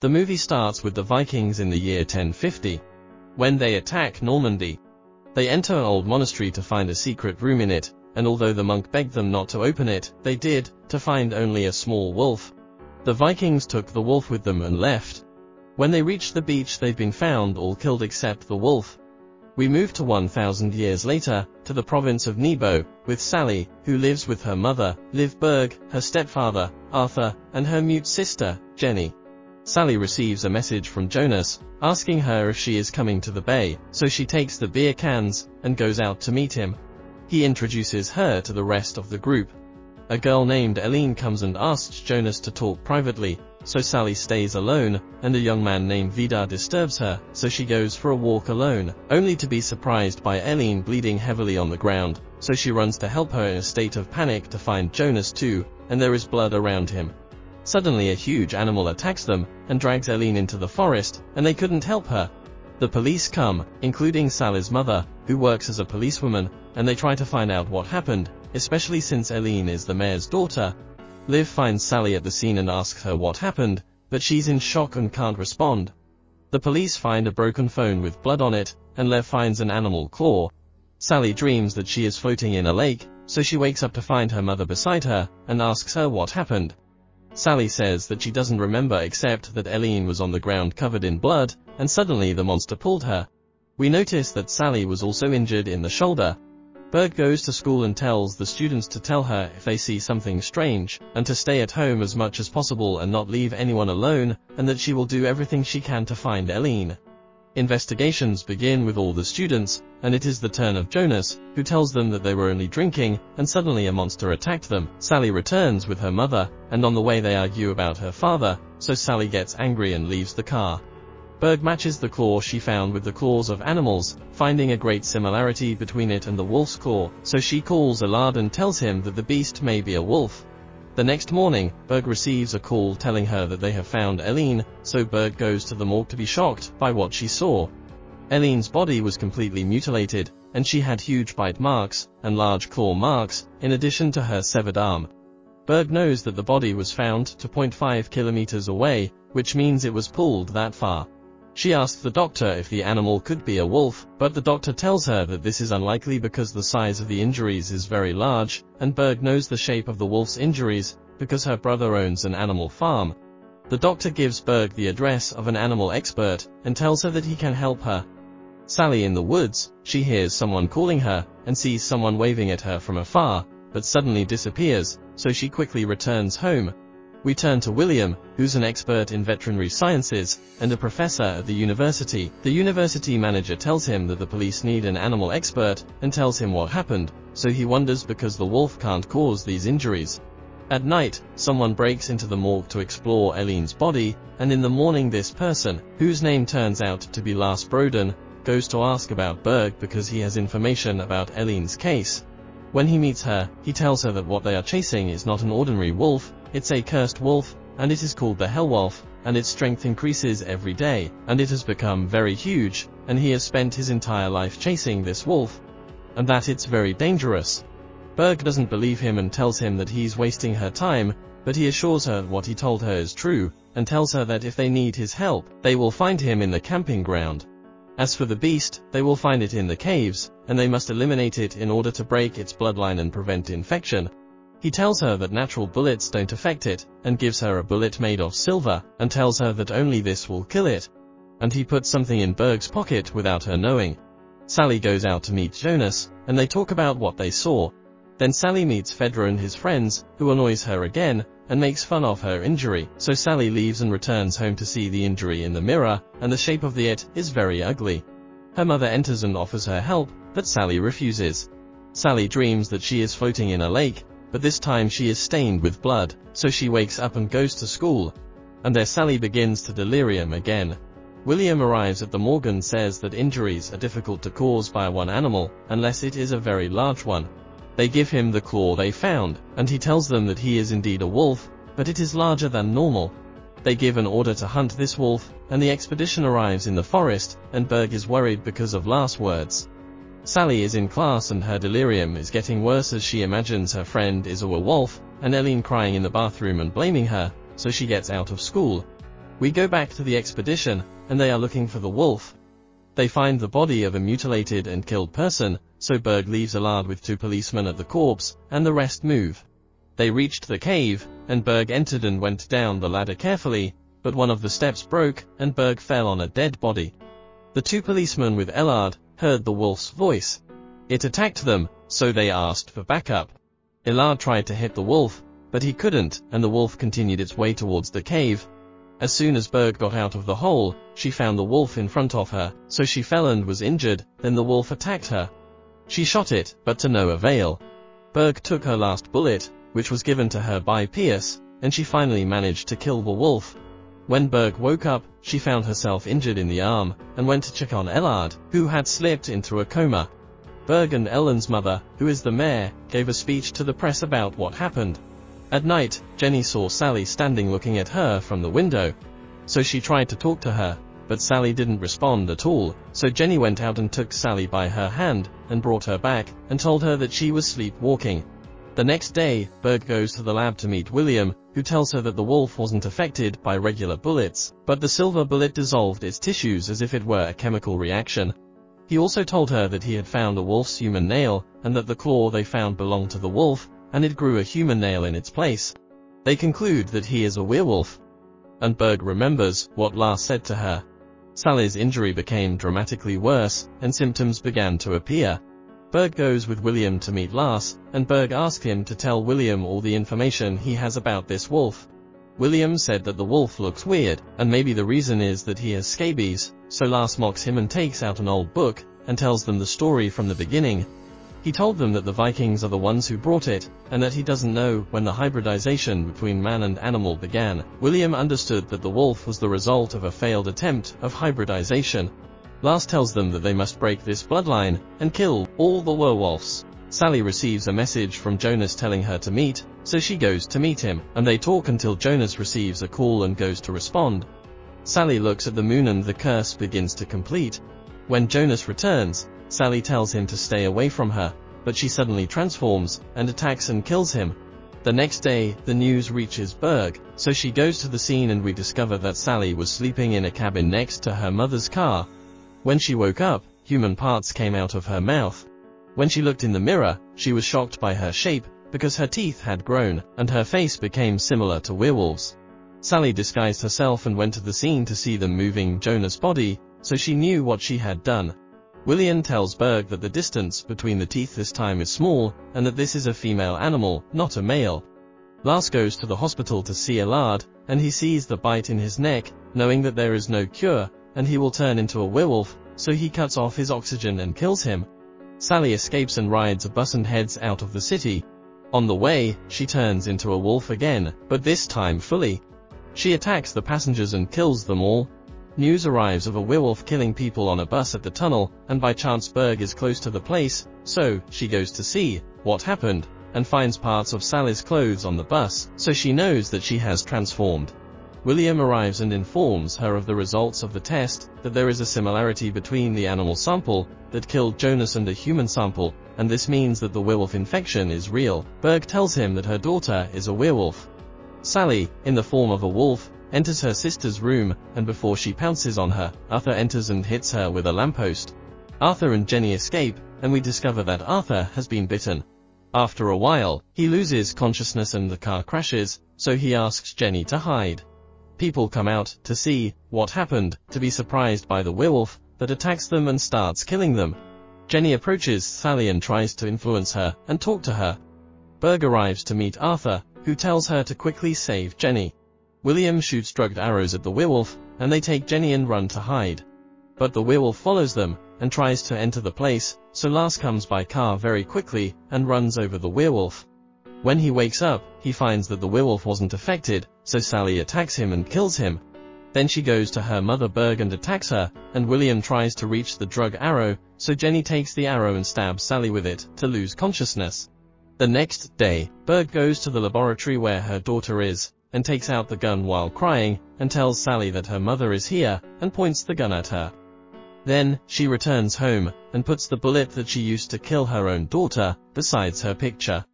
The movie starts with the Vikings in the year 1050. When they attack Normandy, they enter an old monastery to find a secret room in it, and although the monk begged them not to open it, they did, to find only a small wolf. The Vikings took the wolf with them and left. When they reached the beach, they've been found all killed except the wolf. We move to 1,000 years later, to the province of Nebo, with Sally, who lives with her mother, Liv Berg, her stepfather, Arthur, and her mute sister, Jenny. Sally receives a message from Jonas, asking her if she is coming to the bay, so she takes the beer cans, and goes out to meet him. He introduces her to the rest of the group. A girl named Eileen comes and asks Jonas to talk privately, so Sally stays alone, and a young man named Vidar disturbs her, so she goes for a walk alone, only to be surprised by Eileen bleeding heavily on the ground, so she runs to help her in a state of panic to find Jonas too, and there is blood around him. Suddenly a huge animal attacks them, and drags Eileen into the forest, and they couldn't help her. The police come, including Sally's mother, who works as a policewoman, and they try to find out what happened, especially since Eileen is the mayor's daughter. Liv finds Sally at the scene and asks her what happened, but she's in shock and can't respond. The police find a broken phone with blood on it, and Liv finds an animal claw. Sally dreams that she is floating in a lake, so she wakes up to find her mother beside her, and asks her what happened. Sally says that she doesn't remember except that Eileen was on the ground covered in blood, and suddenly the monster pulled her. We notice that Sally was also injured in the shoulder. Berg goes to school and tells the students to tell her if they see something strange, and to stay at home as much as possible and not leave anyone alone, and that she will do everything she can to find Eileen. Investigations begin with all the students, and it is the turn of Jonas, who tells them that they were only drinking, and suddenly a monster attacked them. Sally returns with her mother, and on the way they argue about her father, so Sally gets angry and leaves the car. Berg matches the claw she found with the claws of animals, finding a great similarity between it and the wolf's claw, so she calls Allard and tells him that the beast may be a wolf. The next morning, Berg receives a call telling her that they have found Eileen, so Berg goes to the morgue to be shocked by what she saw. Eileen's body was completely mutilated, and she had huge bite marks, and large claw marks, in addition to her severed arm. Berg knows that the body was found 2.5 kilometers away, which means it was pulled that far. She asks the doctor if the animal could be a wolf, but the doctor tells her that this is unlikely because the size of the injuries is very large, and Berg knows the shape of the wolf's injuries, because her brother owns an animal farm. The doctor gives Berg the address of an animal expert, and tells her that he can help her. Sally in the woods, she hears someone calling her, and sees someone waving at her from afar, but suddenly disappears, so she quickly returns home. We turn to William, who's an expert in veterinary sciences, and a professor at the university. The university manager tells him that the police need an animal expert, and tells him what happened, so he wonders because the wolf can't cause these injuries. At night, someone breaks into the morgue to explore Eileen's body, and in the morning this person, whose name turns out to be Lars Broden, goes to ask about Berg because he has information about Eileen's case. When he meets her, he tells her that what they are chasing is not an ordinary wolf, it's a cursed wolf, and it is called the Hellwolf, and its strength increases every day, and it has become very huge, and he has spent his entire life chasing this wolf, and that it's very dangerous. Berg doesn't believe him and tells him that he's wasting her time, but he assures her what he told her is true, and tells her that if they need his help, they will find him in the camping ground. As for the beast, they will find it in the caves, and they must eliminate it in order to break its bloodline and prevent infection. He tells her that natural bullets don't affect it, and gives her a bullet made of silver, and tells her that only this will kill it. And he puts something in Berg's pocket without her knowing. Sally goes out to meet Jonas, and they talk about what they saw. Then Sally meets Fedra and his friends, who annoys her again, and makes fun of her injury, so Sally leaves and returns home to see the injury in the mirror, and the shape of the it is very ugly. Her mother enters and offers her help, but Sally refuses. Sally dreams that she is floating in a lake, but this time she is stained with blood, so she wakes up and goes to school. And there Sally begins to delirium again. William arrives at the morgue and says that injuries are difficult to cause by one animal, unless it is a very large one. They give him the claw they found, and he tells them that he is indeed a wolf, but it is larger than normal. They give an order to hunt this wolf, and the expedition arrives in the forest, and Berg is worried because of last words. Sally is in class and her delirium is getting worse as she imagines her friend is a werewolf, and Eileen crying in the bathroom and blaming her, so she gets out of school. We go back to the expedition, and they are looking for the wolf. They find the body of a mutilated and killed person, so Berg leaves Allard with 2 policemen at the corpse, and the rest move. They reached the cave, and Berg entered and went down the ladder carefully, but one of the steps broke, and Berg fell on a dead body. The 2 policemen with Allard heard the wolf's voice. It attacked them, so they asked for backup. Allard tried to hit the wolf, but he couldn't, and the wolf continued its way towards the cave. As soon as Berg got out of the hole, she found the wolf in front of her, so she fell and was injured. Then the wolf attacked her. She shot it, but to no avail. Berg took her last bullet, which was given to her by Pierce, and she finally managed to kill the wolf. When Berg woke up, she found herself injured in the arm, and went to check on Allard, who had slipped into a coma. Berg and Ellen's mother, who is the mayor, gave a speech to the press about what happened. At night, Jenny saw Sally standing looking at her from the window. So she tried to talk to her, but Sally didn't respond at all, so Jenny went out and took Sally by her hand, and brought her back, and told her that she was sleepwalking. The next day, Berg goes to the lab to meet William, who tells her that the wolf wasn't affected by regular bullets, but the silver bullet dissolved its tissues as if it were a chemical reaction. He also told her that he had found a wolf's human nail, and that the claw they found belonged to the wolf, and it grew a human nail in its place. They conclude that he is a werewolf. And Berg remembers what Lars said to her. Sally's injury became dramatically worse, and symptoms began to appear. Berg goes with William to meet Lars, and Berg asks him to tell William all the information he has about this wolf. William said that the wolf looks weird, and maybe the reason is that he has scabies, so Lars mocks him and takes out an old book, and tells them the story from the beginning. He told them that the Vikings are the ones who brought it, and that he doesn't know when the hybridization between man and animal began. William understood that the wolf was the result of a failed attempt of hybridization. Lars tells them that they must break this bloodline, and kill all the werewolves. Sally receives a message from Jonas telling her to meet, so she goes to meet him, and they talk until Jonas receives a call and goes to respond. Sally looks at the moon and the curse begins to complete. When Jonas returns, Sally tells him to stay away from her, but she suddenly transforms, and attacks and kills him. The next day, the news reaches Berg, so she goes to the scene and we discover that Sally was sleeping in a cabin next to her mother's car. When she woke up, human parts came out of her mouth. When she looked in the mirror, she was shocked by her shape, because her teeth had grown, and her face became similar to werewolves. Sally disguised herself and went to the scene to see them moving Jonas' body, so she knew what she had done. William tells Berg that the distance between the teeth this time is small, and that this is a female animal, not a male. Lars goes to the hospital to see Allard, and he sees the bite in his neck, knowing that there is no cure, and he will turn into a werewolf, so he cuts off his oxygen and kills him. Sally escapes and rides a bus and heads out of the city. On the way, she turns into a wolf again, but this time fully. She attacks the passengers and kills them all. News arrives of a werewolf killing people on a bus at the tunnel, and by chance Berg is close to the place, so she goes to see what happened, and finds parts of Sally's clothes on the bus, so she knows that she has transformed. William arrives and informs her of the results of the test, that there is a similarity between the animal sample that killed Jonas and the human sample, and this means that the werewolf infection is real. Berg tells him that her daughter is a werewolf. Sally, in the form of a wolf, enters her sister's room, and before she pounces on her, Arthur enters and hits her with a lamppost. Arthur and Jenny escape, and we discover that Arthur has been bitten. After a while, he loses consciousness and the car crashes, so he asks Jenny to hide. People come out to see what happened, to be surprised by the werewolf that attacks them and starts killing them. Jenny approaches Sally and tries to influence her and talk to her. Berg arrives to meet Arthur, who tells her to quickly save Jenny. William shoots drugged arrows at the werewolf, and they take Jenny and run to hide. But the werewolf follows them, and tries to enter the place, so Lars comes by car very quickly, and runs over the werewolf. When he wakes up, he finds that the werewolf wasn't affected, so Sally attacks him and kills him. Then she goes to her mother Berg and attacks her, and William tries to reach the drug arrow, so Jenny takes the arrow and stabs Sally with it, to lose consciousness. The next day, Berg goes to the laboratory where her daughter is, and takes out the gun while crying, and tells Sally that her mother is here, and points the gun at her. Then, she returns home, and puts the bullet that she used to kill her own daughter, beside her picture.